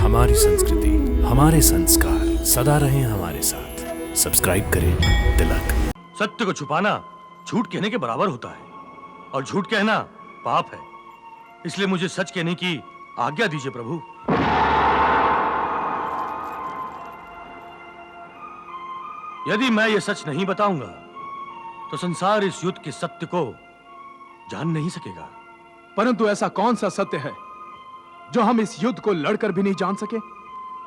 हमारी संस्कृति, हमारे संस्कार सदा रहें हमारे साथ। सब्सक्राइब करें तिलक। सत्य को छुपाना झूठ कहने के बराबर होता है और झूठ कहना पाप है। इसलिए मुझे सच कहने की आज्ञा दीजिए प्रभु। यदि मैं ये सच नहीं बताऊंगा तो संसार इस युद्ध के सत्य को जान नहीं सकेगा। परंतु ऐसा कौन सा सत्य है जो हम इस युद्ध को लड़कर भी नहीं जान सके?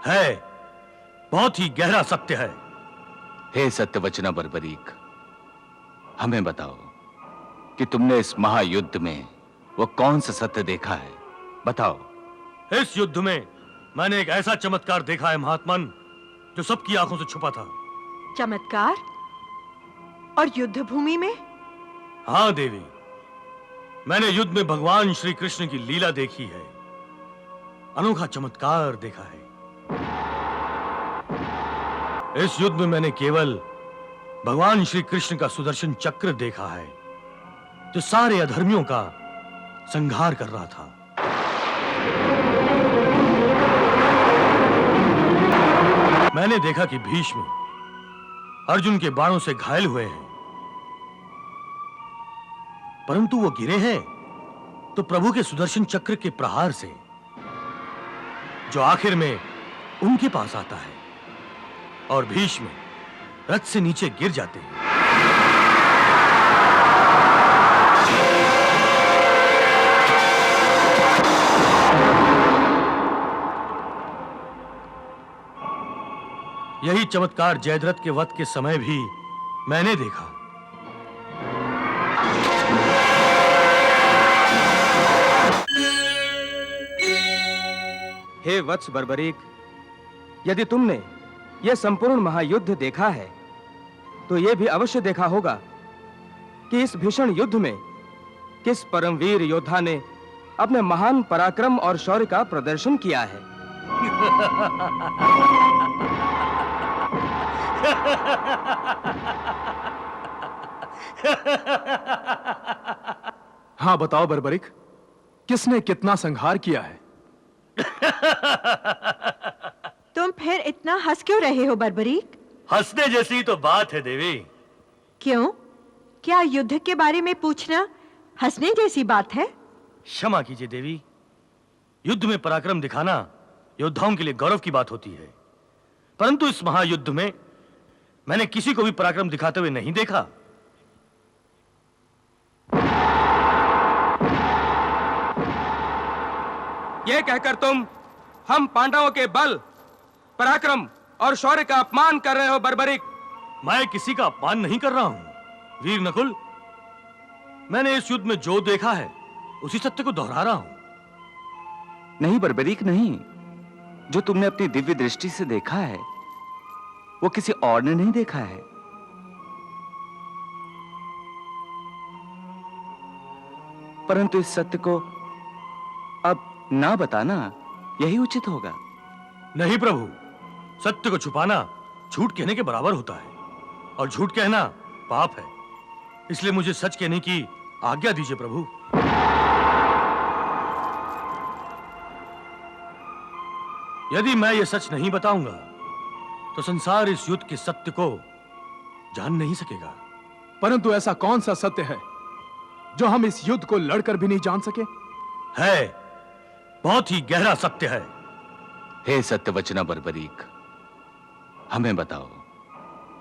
है, बहुत ही गहरा सत्य है। हे सत्यवचना बर्बरीक, हमें बताओ कि तुमने इस महायुद्ध में वो कौन सा सत्य देखा है। बताओ। इस युद्ध में मैंने एक ऐसा चमत्कार देखा है महात्मन, जो सबकी आंखों से छुपा था। चमत्कार? और युद्ध भूमि में? हाँ देवी, मैंने युद्ध में भगवान श्री कृष्ण की लीला देखी है। अनोखा चमत्कार देखा है। इस युद्ध में मैंने केवल भगवान श्री कृष्ण का सुदर्शन चक्र देखा है, जो सारे अधर्मियों का संहार कर रहा था। मैंने देखा कि भीष्म अर्जुन के बाणों से घायल हुए हैं, परंतु वो गिरे हैं तो प्रभु के सुदर्शन चक्र के प्रहार से, जो आखिर में उनके पास आता है, और भीष्म रथ से नीचे गिर जाते हैं। यही चमत्कार जयद्रथ के वध के समय भी मैंने देखा। हे वत्स बर्बरीक, यदि तुमने यह संपूर्ण महायुद्ध देखा है तो यह भी अवश्य देखा होगा कि इस भीषण युद्ध में किस परमवीर योद्धा ने अपने महान पराक्रम और शौर्य का प्रदर्शन किया है। हाँ बताओ बर्बरीक, किसने कितना संहार किया है? तुम फिर इतना हंस क्यों रहे हो बर्बरीक? हंसने जैसी तो बात है देवी। क्यों? क्या युद्ध के बारे में पूछना हंसने जैसी बात है? क्षमा कीजिए देवी, युद्ध में पराक्रम दिखाना योद्धाओं के लिए गौरव की बात होती है, परंतु इस महायुद्ध में मैंने किसी को भी पराक्रम दिखाते हुए नहीं देखा। यह कहकर तुम हम पांडवों के बल, पराक्रम और शौर्य का अपमान कर रहे हो बर्बरीक। मैं किसी का अपमान नहीं कर रहा हूं वीर नकुल। मैंने इस युद्ध में जो देखा है उसी सत्य को दोहरा रहा हूं। नहीं बर्बरीक, नहीं। जो तुमने अपनी दिव्य दृष्टि से देखा है वो किसी और ने नहीं देखा है। परंतु इस सत्य को अब ना बताना यही उचित होगा। नहीं प्रभु, सत्य को छुपाना झूठ कहने के बराबर होता है और झूठ कहना पाप है। इसलिए मुझे सच कहने की आज्ञा दीजिए प्रभु। यदि मैं ये सच नहीं बताऊंगा तो संसार इस युद्ध के सत्य को जान नहीं सकेगा। परंतु ऐसा कौन सा सत्य है जो हम इस युद्ध को लड़कर भी नहीं जान सके? है, बहुत ही गहरा सत्य है। हे सत्यवचना बर्बरीक, हमें बताओ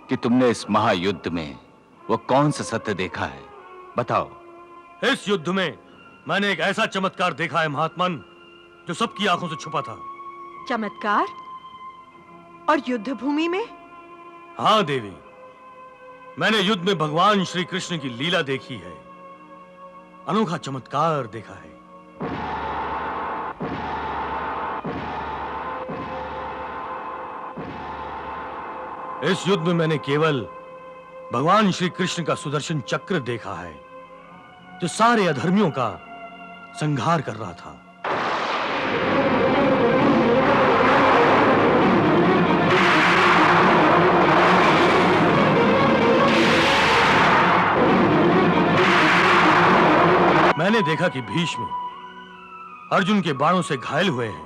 कि तुमने इस महायुद्ध में वो कौन सा सत्य देखा है। बताओ। इस युद्ध में मैंने एक ऐसा चमत्कार देखा है महात्मन, जो सबकी आंखों से छुपा था। चमत्कार? और युद्ध भूमि में? हाँ देवी, मैंने युद्ध में भगवान श्री कृष्ण की लीला देखी है। अनोखा चमत्कार देखा है। इस युद्ध में मैंने केवल भगवान श्री कृष्ण का सुदर्शन चक्र देखा है, जो सारे अधर्मियों का संहार कर रहा था। मैंने देखा कि भीष्म अर्जुन के बाणों से घायल हुए हैं,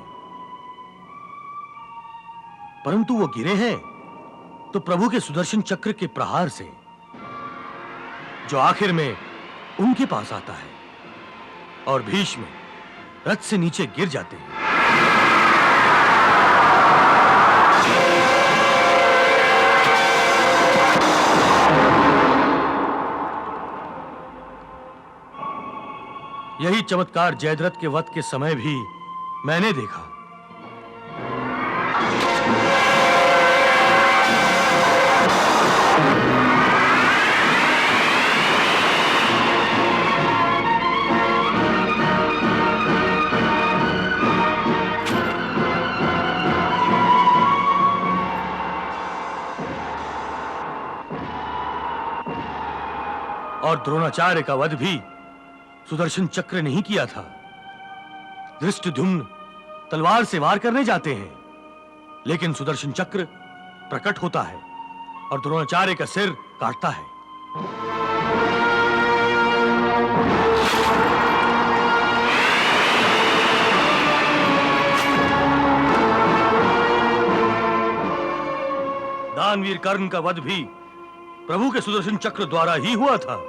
परंतु वो गिरे हैं तो प्रभु के सुदर्शन चक्र के प्रहार से, जो आखिर में उनके पास आता है, और भीष्म रथ से नीचे गिर जाते हैं। यही चमत्कार जयद्रथ के वध के समय भी मैंने देखा। और द्रोणाचार्य का वध भी सुदर्शन चक्र नहीं किया था। धृष्टद्युम्न तलवार से वार करने जाते हैं, लेकिन सुदर्शन चक्र प्रकट होता है और द्रोणाचार्य का सिर काटता है। दानवीर कर्ण का वध भी प्रभु के सुदर्शन चक्र द्वारा ही हुआ था।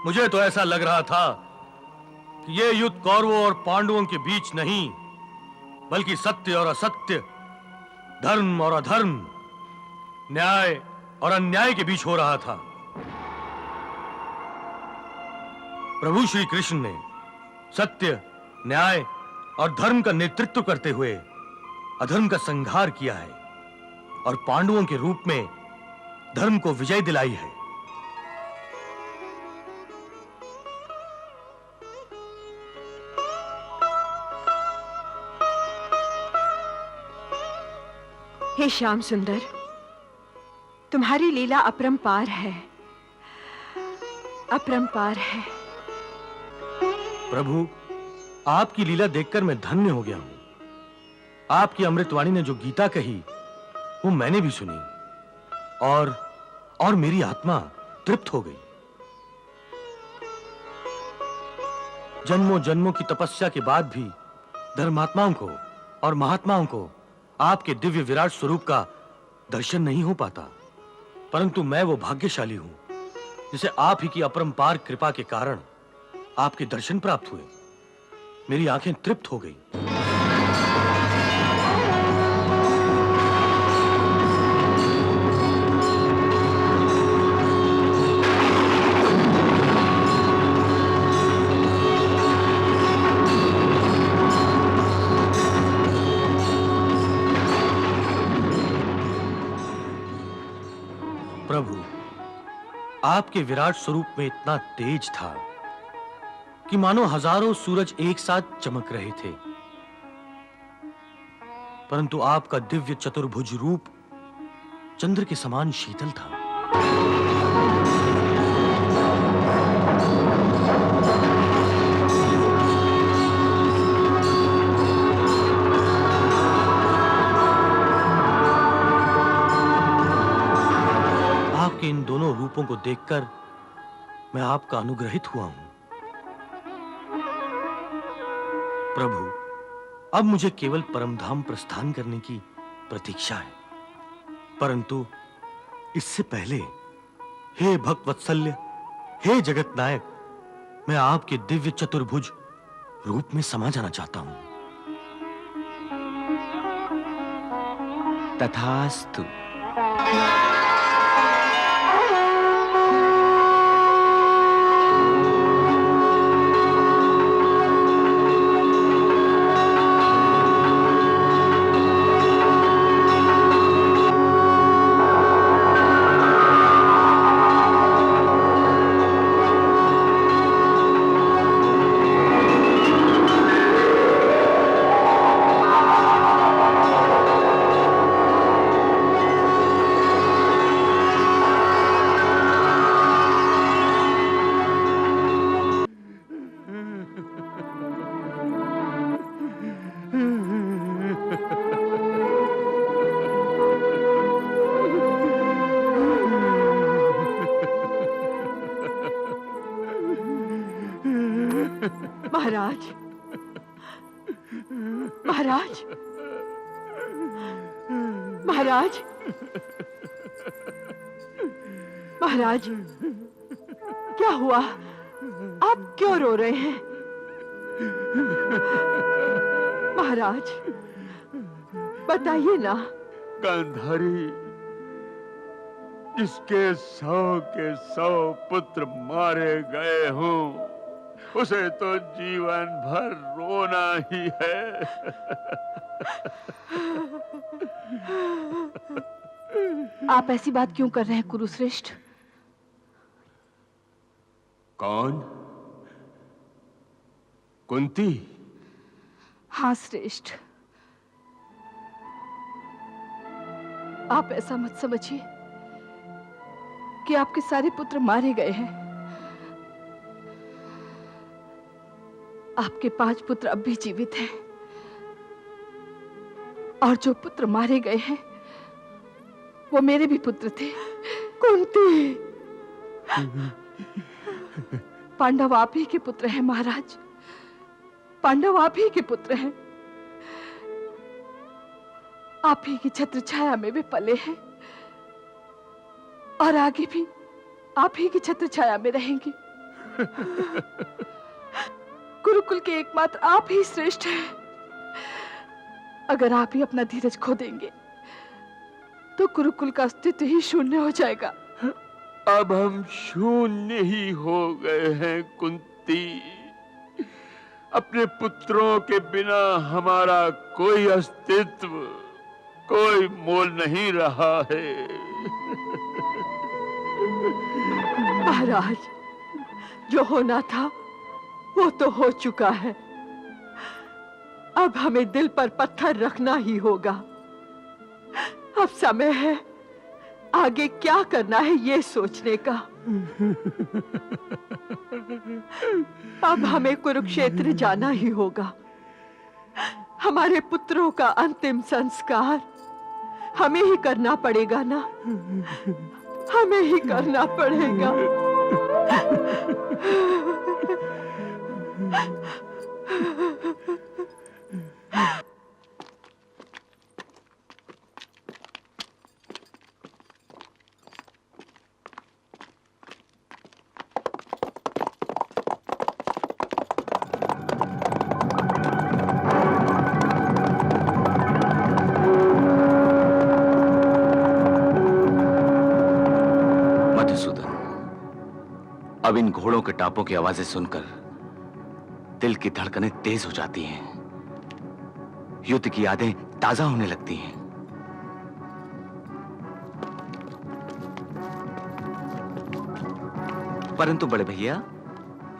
मुझे तो ऐसा लग रहा था कि ये युद्ध कौरवों और पांडवों के बीच नहीं, बल्कि सत्य और असत्य, धर्म और अधर्म, न्याय और अन्याय के बीच हो रहा था। प्रभु श्री कृष्ण ने सत्य, न्याय और धर्म का नेतृत्व करते हुए अधर्म का संहार किया है और पांडवों के रूप में धर्म को विजय दिलाई है। हे श्याम सुंदर, तुम्हारी लीला अपरंपार है, अपरंपार है। प्रभु, आपकी लीला देखकर मैं धन्य हो गया हूं। आपकी अमृतवाणी ने जो गीता कही वो मैंने भी सुनी और मेरी आत्मा तृप्त हो गई। जन्मों जन्मों की तपस्या के बाद भी धर्मात्माओं को और महात्माओं को आपके दिव्य विराट स्वरूप का दर्शन नहीं हो पाता, परंतु मैं वो भाग्यशाली हूं जिसे आप ही की अपरंपार कृपा के कारण आपके दर्शन प्राप्त हुए। मेरी आंखें तृप्त हो गई। प्रभु, आपके विराट स्वरूप में इतना तेज था कि मानो हजारों सूरज एक साथ चमक रहे थे, परंतु आपका दिव्य चतुर्भुज रूप चंद्र के समान शीतल था। आपके इन दोनों रूपों को देखकर मैं आपका अनुग्रहित हुआ हूं। प्रभु, अब मुझे केवल परमधाम प्रस्थान करने की प्रतीक्षा है, परंतु इससे पहले हे भक्तवत्सल्य, हे जगत नायक, मैं आपके दिव्य चतुर्भुज रूप में समा जाना चाहता हूं। तथास्तु। महाराज, महाराज, महाराज, महाराज, क्या हुआ? आप क्यों रो रहे हैं? महाराज, बताइए ना। गांधारी, जिसके 100 के 100 पुत्र मारे गए हों, उसे तो जीवन भर रोना ही है। आप ऐसी बात क्यों कर रहे हैं कुरुश्रेष्ठ? कौन? कुंती? हाँ श्रेष्ठ, आप ऐसा मत समझिए कि आपके सारे पुत्र मारे गए हैं। आपके 5 पुत्र अब भी जीवित हैं, और जो पुत्र मारे गए हैं वो मेरे भी पुत्र थे। कुंती, पांडव आप ही के पुत्र हैं महाराज, पांडव आप ही के पुत्र हैं। आप ही की छत्र छाया में वे पले हैं, और आगे भी आप ही की छत्र छाया में रहेंगे। गुरुकुल के एकमात्र आप ही श्रेष्ठ हैं। अगर आप ही अपना धीरज खो देंगे तो गुरुकुल का अस्तित्व ही शून्य हो जाएगा। अब हम शून्य ही हो गए हैं कुंती। अपने पुत्रों के बिना हमारा कोई अस्तित्व, कोई मोल नहीं रहा है। महाराज, जो होना था वो तो हो चुका है। अब हमें दिल पर पत्थर रखना ही होगा। अब समय है आगे क्या करना है ये सोचने का। अब हमें कुरुक्षेत्र जाना ही होगा। हमारे पुत्रों का अंतिम संस्कार हमें ही करना पड़ेगा ना, हमें ही करना पड़ेगा। अब इन घोड़ों के टापों की आवाजें सुनकर दिल की धड़कनें तेज हो जाती हैं, युद्ध की यादें ताजा होने लगती हैं। परंतु बड़े भैया,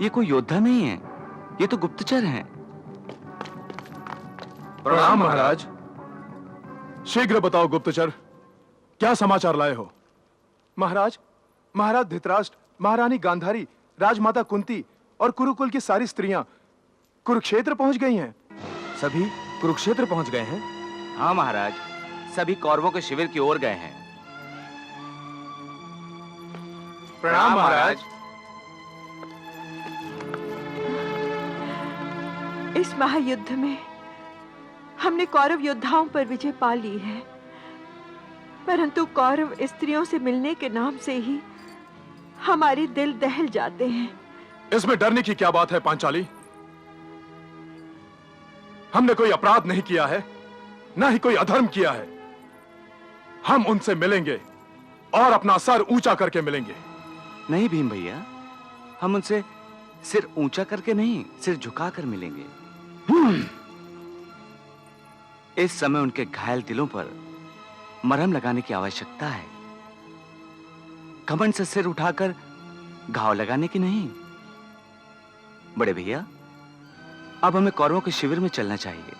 ये कोई योद्धा नहीं है, ये तो गुप्तचर हैं। प्रणाम महाराज। शीघ्र बताओ गुप्तचर, क्या समाचार लाए हो? महाराज, महाराज धृतराष्ट्र, महारानी गांधारी, राजमाता कुंती और कुरुकुल की सारी स्त्रियां कुरुक्षेत्र पहुंच गई हैं। सभी कुरुक्षेत्र पहुंच गए हैं? हाँ महाराज, सभी कौरवों के शिविर की ओर गए हैं। प्रणाम महाराज। इस महायुद्ध में हमने कौरव योद्धाओं पर विजय पा ली है, परंतु कौरव स्त्रियों से मिलने के नाम से ही हमारे दिल दहल जाते हैं। इसमें डरने की क्या बात है पांचाली? हमने कोई अपराध नहीं किया है, ना ही कोई अधर्म किया है। हम उनसे मिलेंगे और अपना सर ऊंचा करके मिलेंगे। नहीं भीम भैया, हम उनसे सिर ऊंचा करके नहीं, सिर झुकाकर मिलेंगे। इस समय उनके घायल दिलों पर मरहम लगाने की आवश्यकता है, घमंड से सिर उठाकर घाव लगाने की नहीं। बड़े भैया, अब हमें कौरवों के शिविर में चलना चाहिए।